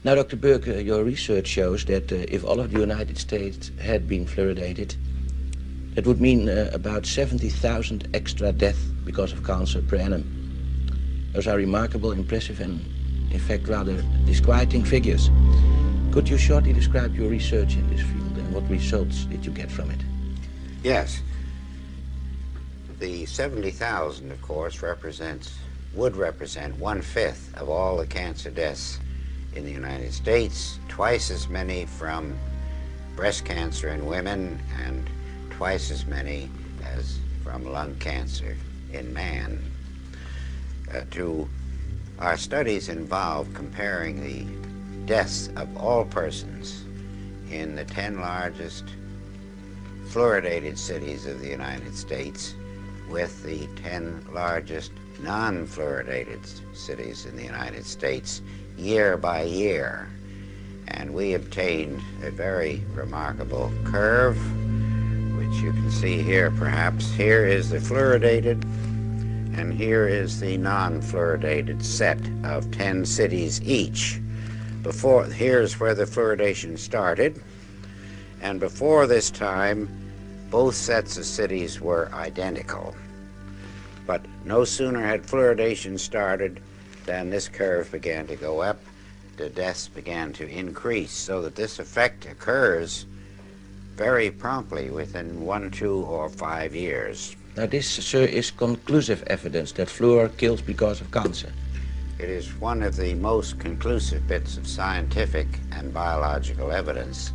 Now, Dr. Burk, your research shows that if all of the United States had been fluoridated, that would mean about 70,000 extra deaths because of cancer per annum. Those are remarkable, impressive, and in fact rather disquieting figures. Could you shortly describe your research in this field and what results did you get from it? Yes. The 70,000, of course, would represent 1/5 of all the cancer deaths in the United States, twice as many from breast cancer in women, and twice as many as from lung cancer in man. Our studies involve comparing the deaths of all persons in the 10 largest fluoridated cities of the United States with the 10 largest non-fluoridated cities in the United States year by year. And we obtained a very remarkable curve, which you can see here perhaps. Here is the fluoridated, and here is the non-fluoridated set of 10 cities each. Here's where the fluoridation started, and before this time, both sets of cities were identical. But no sooner had fluoridation started than this curve began to go up, the deaths began to increase, so that this effect occurs very promptly within 1, 2, or 5 years. Now this, sir, is conclusive evidence that fluor kills because of cancer. It is one of the most conclusive bits of scientific and biological evidence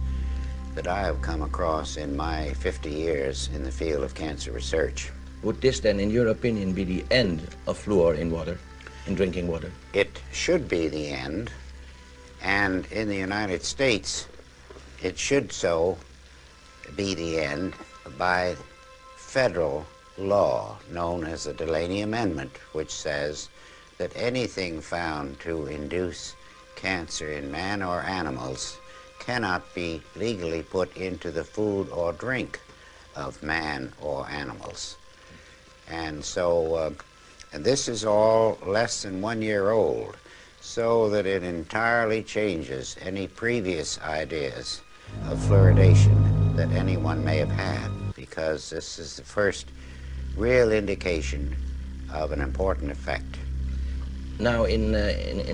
that I have come across in my 50 years in the field of cancer research. Would this then, in your opinion, be the end of fluor in water, in drinking water? It should be the end, and in the United States, it should so be the end by federal law known as the Delaney Amendment, which says that anything found to induce cancer in man or animals cannot be legally put into the food or drink of man or animals. And so, and this is all less than 1 year old, so that it entirely changes any previous ideas of fluoridation that anyone may have had, because this is the first real indication of an important effect. Now, in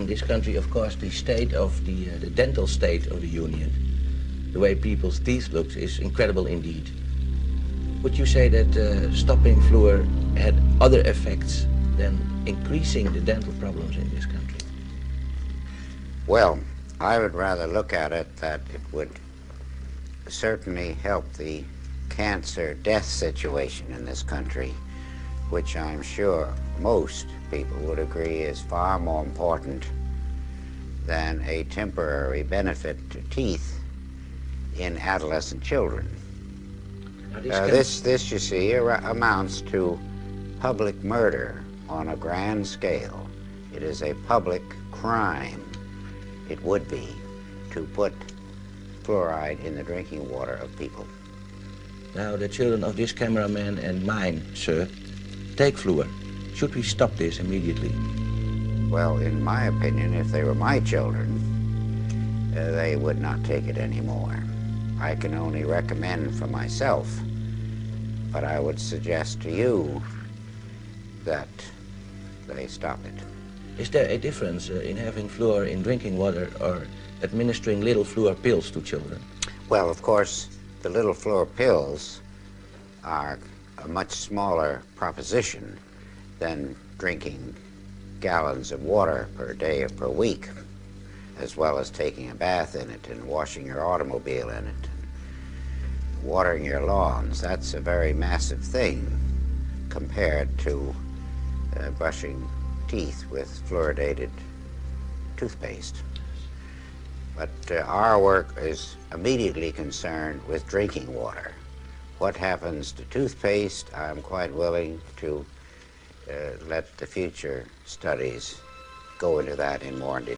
this country, of course, the state of the dental state of the Union, the way people's teeth look, is incredible indeed. Would you say that stopping fluor had other effects than increasing the dental problems in this country? Well, I would rather look at it that it would certainly help the cancer death situation in this country, which I'm sure most people would agree is far more important than a temporary benefit to teeth in adolescent children. This, you see, amounts to public murder on a grand scale. It is a public crime, it would be, to put fluoride in the drinking water of people. Now, the children of this cameraman and mine, sir, take fluor. Should we stop this immediately? Well, in my opinion, if they were my children, they would not take it anymore. I can only recommend for myself, but I would suggest to you that they stop it. Is there a difference in having fluor in drinking water or administering little fluor pills to children? Well, of course, the little fluor pills are a much smaller proposition than drinking gallons of water per day or per week, as well as taking a bath in it and washing your automobile in it, and watering your lawns. That's a very massive thing compared to brushing teeth with fluoridated toothpaste. But our work is immediately concerned with drinking water. What happens to toothpaste, I'm quite willing to let the future studies go into that in more detail.